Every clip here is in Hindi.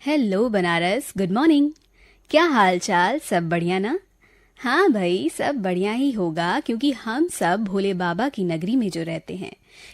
Hello Banaras, good morning. क्या हाल चाल, सब बढ़िया ना? हाँ भाई, सब बढ़िया ही होगा क्योंकि हम सब भोले बाबा की नगरी में जो रहते हैं,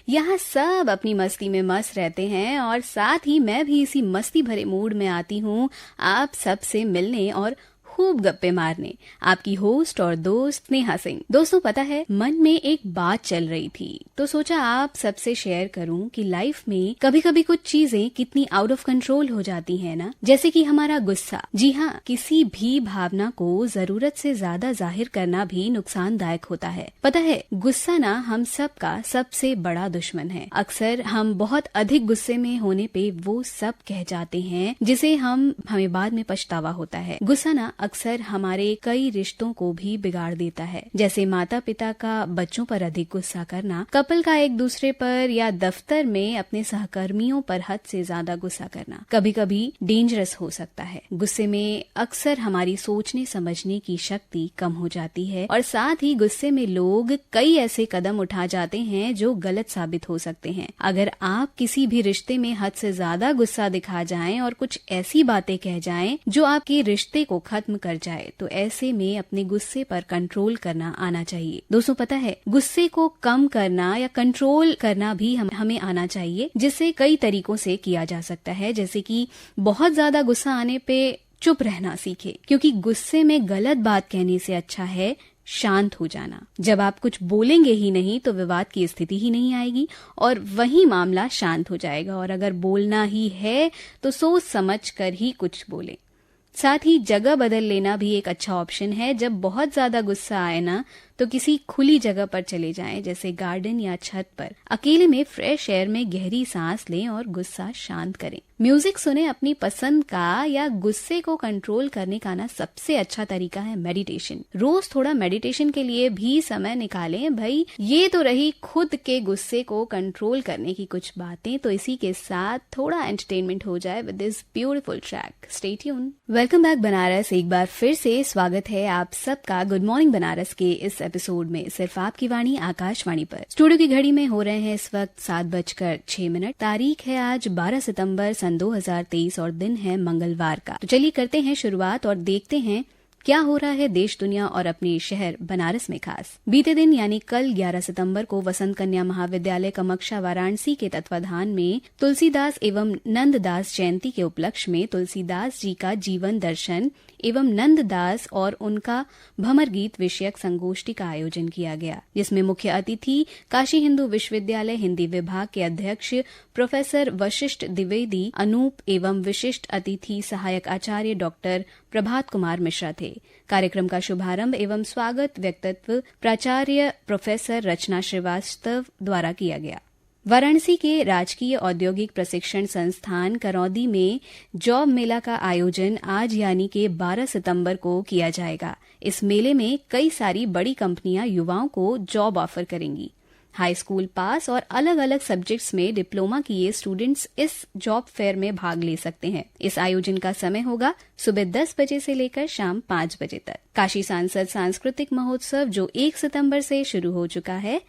यहाँ सब अपनी मस्ती में मस्त रहते हैं और साथ ही मैं भी इसी मस्ती भरे मूड में आती हूँ आप सबसे मिलने और खूब गप्पे मारने। आपकी होस्ट और दोस्त नेहा सिंह। दोस्तों, पता है मन में एक बात चल रही थी तो सोचा आप सबसे शेयर करूं कि लाइफ में कभी कभी कुछ चीजें कितनी आउट ऑफ कंट्रोल हो जाती हैं ना, जैसे कि हमारा गुस्सा। जी हाँ, किसी भी भावना को जरूरत से ज्यादा जाहिर करना भी नुकसानदायक होता है। पता है, गुस्सा ना हम सबका सबसे बड़ा दुश्मन है। अक्सर हम बहुत अधिक गुस्से में होने पे वो सब कह जाते हैं जिसे हमें बाद में पछतावा होता है। गुस्सा ना अक्सर हमारे कई रिश्तों को भी बिगाड़ देता है, जैसे माता पिता का बच्चों पर अधिक गुस्सा करना, कपल का एक दूसरे पर या दफ्तर में अपने सहकर्मियों पर हद से ज्यादा गुस्सा करना कभी कभी डेंजरस हो सकता है। गुस्से में अक्सर हमारी सोचने समझने की शक्ति कम हो जाती है और साथ ही गुस्से में लोग कई ऐसे कदम उठा जाते हैं जो गलत साबित हो सकते हैं। अगर आप किसी भी रिश्ते में हद से ज्यादा गुस्सा दिखा जाएं और कुछ ऐसी बातें कह जाएं जो आपके रिश्ते को खत्म कर जाए तो ऐसे में अपने गुस्से पर कंट्रोल करना आना चाहिए। दोस्तों, पता है गुस्से को कम करना या कंट्रोल करना भी हमें आना चाहिए, जिसे कई तरीकों से किया जा सकता है। जैसे कि बहुत ज्यादा गुस्सा आने पे चुप रहना सीखे, क्योंकि गुस्से में गलत बात कहने से अच्छा है शांत हो जाना। जब आप कुछ बोलेंगे ही नहीं तो विवाद की स्थिति ही नहीं आएगी और वही मामला शांत हो जाएगा। और अगर बोलना ही है तो सोच समझ कर ही कुछ बोले। साथ ही जगह बदल लेना भी एक अच्छा ऑप्शन है। जब बहुत ज्यादा गुस्सा आए ना तो किसी खुली जगह पर चले जाएं, जैसे गार्डन या छत पर। अकेले में फ्रेश एयर में गहरी सांस लें और गुस्सा शांत करें। म्यूजिक सुने अपनी पसंद का, या गुस्से को कंट्रोल करने का ना सबसे अच्छा तरीका है मेडिटेशन। रोज थोड़ा मेडिटेशन के लिए भी समय निकालें भाई। ये तो रही खुद के गुस्से को कंट्रोल करने की कुछ बातें, तो इसी के साथ थोड़ा एंटरटेनमेंट हो जाए with this beautiful track. Stay tune. Welcome back Banaras. एक बार फिर से स्वागत है आप सबका गुड मॉर्निंग बनारस के इस एपिसोड में, सिर्फ आपकी वाणी आकाशवाणी पर। स्टूडियो की घड़ी में हो रहे हैं इस वक्त 7:06। तारीख है आज 12 सितंबर सन 2023 और दिन है मंगलवार का। तो चलिए करते हैं शुरुआत और देखते हैं क्या हो रहा है देश दुनिया और अपने शहर बनारस में खास। बीते दिन यानी कल 11 सितंबर को वसंत कन्या महाविद्यालय कमक्षा वाराणसी के तत्वाधान में तुलसीदास एवं नंददास जयंती के उपलक्ष्य में तुलसीदास जी का जीवन दर्शन एवं नंददास और उनका भमर गीत विषयक संगोष्ठी का आयोजन किया गया, जिसमें मुख्य अतिथि काशी हिंदू विश्वविद्यालय हिंदी विभाग के अध्यक्ष प्रोफेसर वशिष्ठ द्विवेदी अनूप एवं विशिष्ट अतिथि सहायक आचार्य डॉक्टर प्रभात कुमार मिश्रा थे। कार्यक्रम का शुभारंभ एवं स्वागत वक्तव्य प्राचार्य प्रोफेसर रचना श्रीवास्तव द्वारा किया गया। वाराणसी के राजकीय औद्योगिक प्रशिक्षण संस्थान करौदी में जॉब मेला का आयोजन आज यानी कि 12 सितंबर को किया जाएगा। इस मेले में कई सारी बड़ी कंपनियां युवाओं को जॉब ऑफर करेंगी। हाई स्कूल पास और अलग अलग सब्जेक्ट्स में डिप्लोमा किए स्टूडेंट्स इस जॉब फेयर में भाग ले सकते हैं। इस आयोजन का समय होगा सुबह 10 बजे से लेकर शाम 5 बजे तक। काशी सांसद सांस्कृतिक महोत्सव जो 1 सितंबर से शुरू हो चुका है,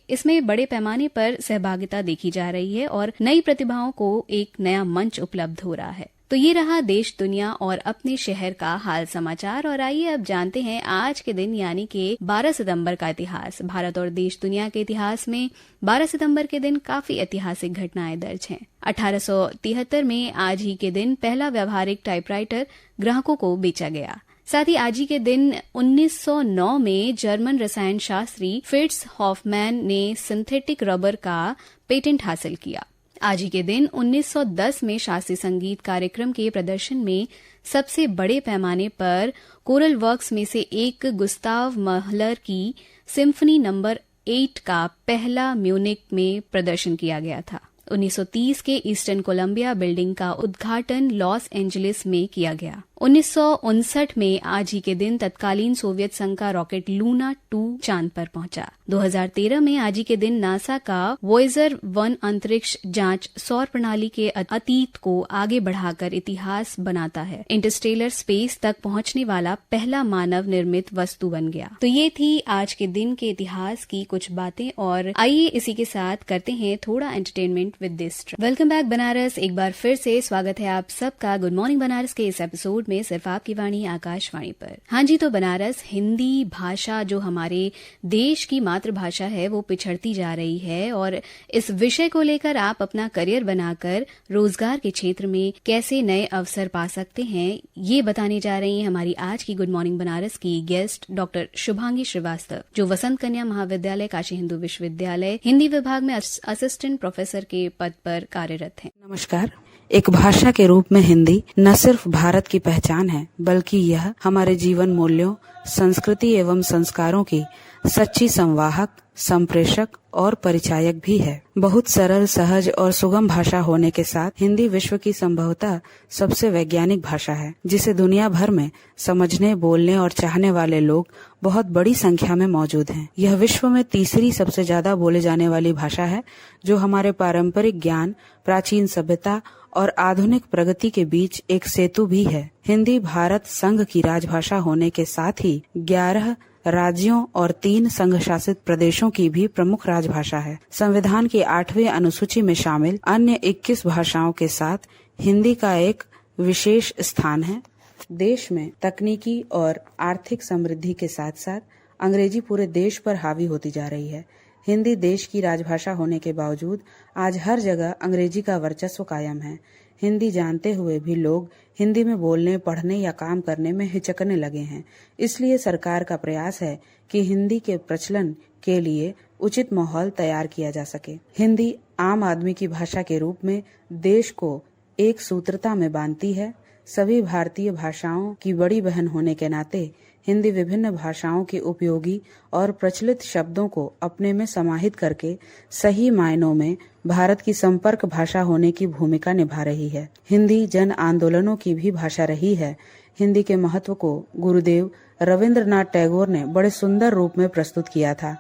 इसमें बड़े पैमाने पर सहभागिता देखी जा रही है और नई प्रतिभाओं को एक नया मंच उपलब्ध हो रहा है। तो ये रहा देश दुनिया और अपने शहर का हाल समाचार। और आइए अब जानते हैं आज के दिन यानी कि 12 सितंबर का इतिहास। भारत और देश दुनिया के इतिहास में 12 सितंबर के दिन काफी ऐतिहासिक घटनाएं दर्ज हैं। 1873 में आज ही के दिन पहला व्यावहारिक टाइपराइटर ग्राहकों को बेचा गया। साथ ही आज ही के दिन 1909 में जर्मन रसायन शास्त्री फ्रिट्ज हॉफमैन ने सिंथेटिक रबर का पेटेंट हासिल किया। आज ही के दिन 1910 में शास्त्रीय संगीत कार्यक्रम के प्रदर्शन में सबसे बड़े पैमाने पर कोरल वर्क्स में से एक गुस्ताव महलर की सिम्फनी नंबर 8 का पहला म्यूनिक में प्रदर्शन किया गया था। 1930 के ईस्टर्न कोलंबिया बिल्डिंग का उद्घाटन लॉस एंजलिस में किया गया। 1959 में आज ही के दिन तत्कालीन सोवियत संघ का रॉकेट लूना 2 चांद पर पहुंचा। 2013 में आज ही के दिन नासा का वॉयेजर 1 अंतरिक्ष जांच सौर प्रणाली के अतीत को आगे बढ़ाकर इतिहास बनाता है। इंटरस्टेलर स्पेस तक पहुंचने वाला पहला मानव निर्मित वस्तु बन गया। तो ये थी आज के दिन के इतिहास की कुछ बातें, और आइए इसी के साथ करते हैं थोड़ा entertainment with this. Welcome back Banaras. एक बार फिर से स्वागत है आप सबका गुड मॉर्निंग बनारस के इस एपिसोड में, सिर्फ आपकी वाणी आकाशवाणी पर। हाँ जी, तो बनारस हिंदी भाषा जो हमारे देश की मातृभाषा है वो पिछड़ती जा रही है, और इस विषय को लेकर आप अपना करियर बनाकर रोजगार के क्षेत्र में कैसे नए अवसर पा सकते हैं, ये बताने जा रही हैं हमारी आज की गुड मॉर्निंग बनारस की गेस्ट डॉक्टर शुभांगी श्रीवास्तव, जो वसंत कन्या महाविद्यालय काशी हिंदू विश्वविद्यालय हिंदी विभाग में असिस्टेंट प्रोफेसर के पद पर कार्यरत हैं। नमस्कार। एक भाषा के रूप में हिंदी न सिर्फ भारत की पहचान है, बल्कि यह हमारे जीवन मूल्यों, संस्कृति एवं संस्कारों की सच्ची संवाहक, संप्रेषक और परिचायक भी है। बहुत सरल, सहज और सुगम भाषा होने के साथ हिंदी विश्व की संभवतः सबसे वैज्ञानिक भाषा है, जिसे दुनिया भर में समझने, बोलने और चाहने वाले लोग बहुत बड़ी संख्या में मौजूद हैं। यह विश्व में तीसरी सबसे ज्यादा बोले जाने वाली भाषा है, जो हमारे पारंपरिक ज्ञान, प्राचीन सभ्यता और आधुनिक प्रगति के बीच एक सेतु भी है। हिंदी भारत संघ की राजभाषा होने के साथ ही 11 राज्यों और 3 संघ शासित प्रदेशों की भी प्रमुख राजभाषा है। संविधान की 8वीं अनुसूची में शामिल अन्य 21 भाषाओं के साथ हिंदी का एक विशेष स्थान है। देश में तकनीकी और आर्थिक समृद्धि के साथ साथ अंग्रेजी पूरे देश पर हावी होती जा रही है। हिंदी देश की राजभाषा होने के बावजूद आज हर जगह अंग्रेजी का वर्चस्व कायम है। हिंदी जानते हुए भी लोग हिंदी में बोलने, पढ़ने या काम करने में हिचकने लगे हैं। इसलिए सरकार का प्रयास है कि हिंदी के प्रचलन के लिए उचित माहौल तैयार किया जा सके। हिंदी आम आदमी की भाषा के रूप में देश को एक सूत्रता में बांधती है। सभी भारतीय भाषाओं की बड़ी बहन होने के नाते हिंदी विभिन्न भाषाओं के उपयोगी और प्रचलित शब्दों को अपने में समाहित करके सही मायनों में भारत की संपर्क भाषा होने की भूमिका निभा रही है। हिंदी जन आंदोलनों की भी भाषा रही है। हिंदी के महत्व को गुरुदेव रविंद्रनाथ टैगोर ने बड़े सुंदर रूप में प्रस्तुत किया था।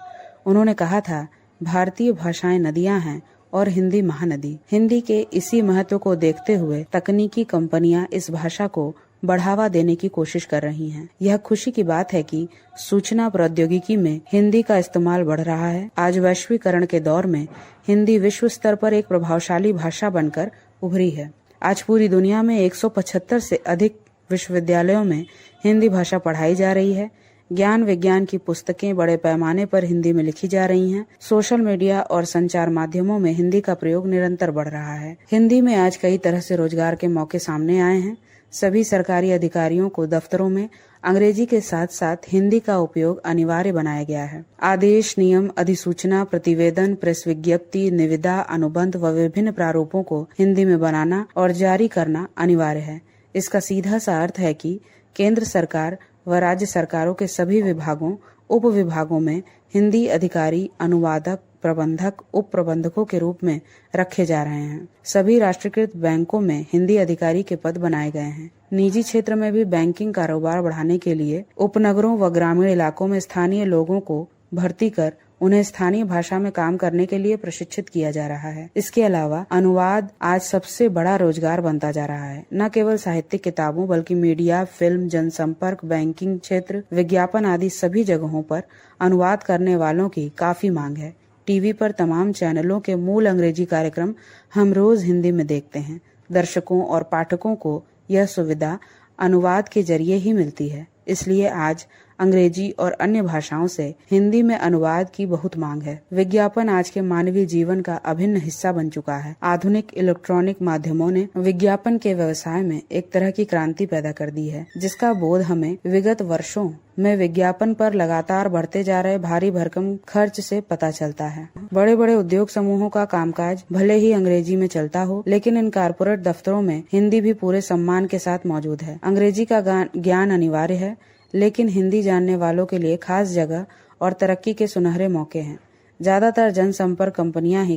उन्होंने कहा था, भारतीय भाषाएं नदियां हैं और हिंदी महानदी। हिंदी के इसी महत्व को देखते हुए तकनीकी कंपनियां इस भाषा को बढ़ावा देने की कोशिश कर रही हैं। यह खुशी की बात है कि सूचना प्रौद्योगिकी में हिंदी का इस्तेमाल बढ़ रहा है। आज वैश्वीकरण के दौर में हिंदी विश्व स्तर पर एक प्रभावशाली भाषा बनकर उभरी है। आज पूरी दुनिया में 175 से अधिक विश्वविद्यालयों में हिंदी भाषा पढ़ाई जा रही है। ज्ञान विज्ञान की पुस्तकें बड़े पैमाने पर हिंदी में लिखी जा रही हैं। सोशल मीडिया और संचार माध्यमों में हिंदी का प्रयोग निरंतर बढ़ रहा है। हिंदी में आज कई तरह से रोजगार के मौके सामने आए हैं। सभी सरकारी अधिकारियों को दफ्तरों में अंग्रेजी के साथ साथ हिंदी का उपयोग अनिवार्य बनाया गया है। आदेश, नियम, अधिसूचना, प्रतिवेदन, प्रेस विज्ञप्ति, निविदा, अनुबंध व विभिन्न प्रारूपों को हिंदी में बनाना और जारी करना अनिवार्य है। इसका सीधा सा अर्थ है कि केंद्र सरकार व राज्य सरकारों के सभी विभागों, उप विभागों में हिंदी अधिकारी, अनुवादक, प्रबंधक, उप प्रबंधकों के रूप में रखे जा रहे हैं। सभी राष्ट्रीयकृत बैंकों में हिंदी अधिकारी के पद बनाए गए हैं। निजी क्षेत्र में भी बैंकिंग कारोबार बढ़ाने के लिए उपनगरों व ग्रामीण इलाकों में स्थानीय लोगों को भर्ती कर उन्हें स्थानीय भाषा में काम करने के लिए प्रशिक्षित किया जा रहा है। इसके अलावा अनुवाद आज सबसे बड़ा रोजगार बनता जा रहा है। न केवल साहित्यिक किताबों बल्कि मीडिया, फिल्म, जनसंपर्क, बैंकिंग क्षेत्र, विज्ञापन आदि सभी जगहों पर अनुवाद करने वालों की काफी मांग है। टीवी पर तमाम चैनलों के मूल अंग्रेजी कार्यक्रम हम रोज हिंदी में देखते हैं। दर्शकों और पाठकों को यह सुविधा अनुवाद के जरिए ही मिलती है। इसलिए आज अंग्रेजी और अन्य भाषाओं से हिंदी में अनुवाद की बहुत मांग है। विज्ञापन आज के मानवीय जीवन का अभिन्न हिस्सा बन चुका है। आधुनिक इलेक्ट्रॉनिक माध्यमों ने विज्ञापन के व्यवसाय में एक तरह की क्रांति पैदा कर दी है, जिसका बोध हमें विगत वर्षों में विज्ञापन पर लगातार बढ़ते जा रहे भारी भरकम खर्च से पता चलता है। बड़े बड़े उद्योग समूहों का कामकाज भले ही अंग्रेजी में चलता हो, लेकिन इन कारपोरेट दफ्तरों में हिंदी भी पूरे सम्मान के साथ मौजूद है। अंग्रेजी का ज्ञान अनिवार्य है, लेकिन हिंदी जानने वालों के लिए खास जगह और तरक्की के सुनहरे मौके हैं। ज्यादातर जनसंपर्क कंपनियां ही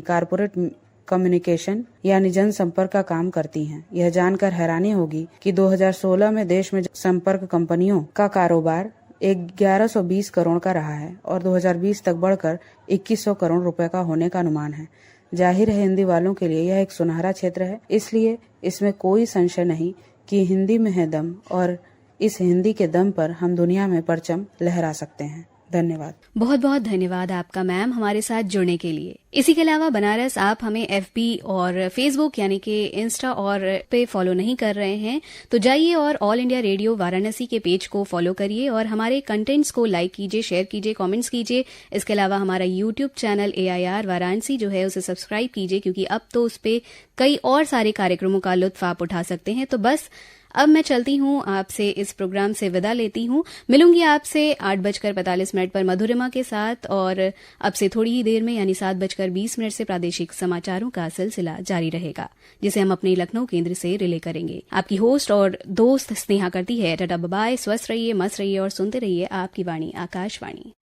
कम्युनिकेशन यानी जनसंपर्क का काम करती हैं। यह जानकर हैरानी होगी कि 2016 में देश में संपर्क कंपनियों का कारोबार 1120 करोड़ का रहा है और 2020 तक बढ़कर 2100 करोड़ रुपए का होने का अनुमान है। जाहिर है हिंदी वालों के लिए यह एक सुनहरा क्षेत्र है, इसलिए इसमें कोई संशय नहीं कि हिंदी में है दम और इस हिंदी के दम पर हम दुनिया में परचम लहरा सकते हैं। धन्यवाद। बहुत बहुत धन्यवाद आपका मैम हमारे साथ जुड़ने के लिए। इसी के अलावा बनारस आप हमें FB और फेसबुक यानी कि इंस्टा और पे फॉलो नहीं कर रहे हैं तो जाइए और ऑल इंडिया रेडियो वाराणसी के पेज को फॉलो करिए और हमारे कंटेंट्स को लाइक कीजिए, शेयर कीजिए, कमेंट्स कीजिए। इसके अलावा हमारा यूट्यूब चैनल AIR वाराणसी जो है उसे सब्सक्राइब कीजिए क्योंकि अब तो उस पे कई और सारे कार्यक्रमों का लुत्फ आप उठा सकते हैं। तो बस अब मैं चलती हूँ, आपसे इस प्रोग्राम से विदा लेती हूँ। मिलूंगी आपसे 8:45 पर मधुरिमा के साथ और अब से थोड़ी ही देर में यानी 7:20 से प्रादेशिक समाचारों का सिलसिला जारी रहेगा जिसे हम अपने लखनऊ केंद्र से रिले करेंगे। आपकी होस्ट और दोस्त स्नेहा करती है टाटा बाय, स्वस्थ रहिए, मस्त रहिए और सुनते रहिए आपकी वाणी आकाशवाणी।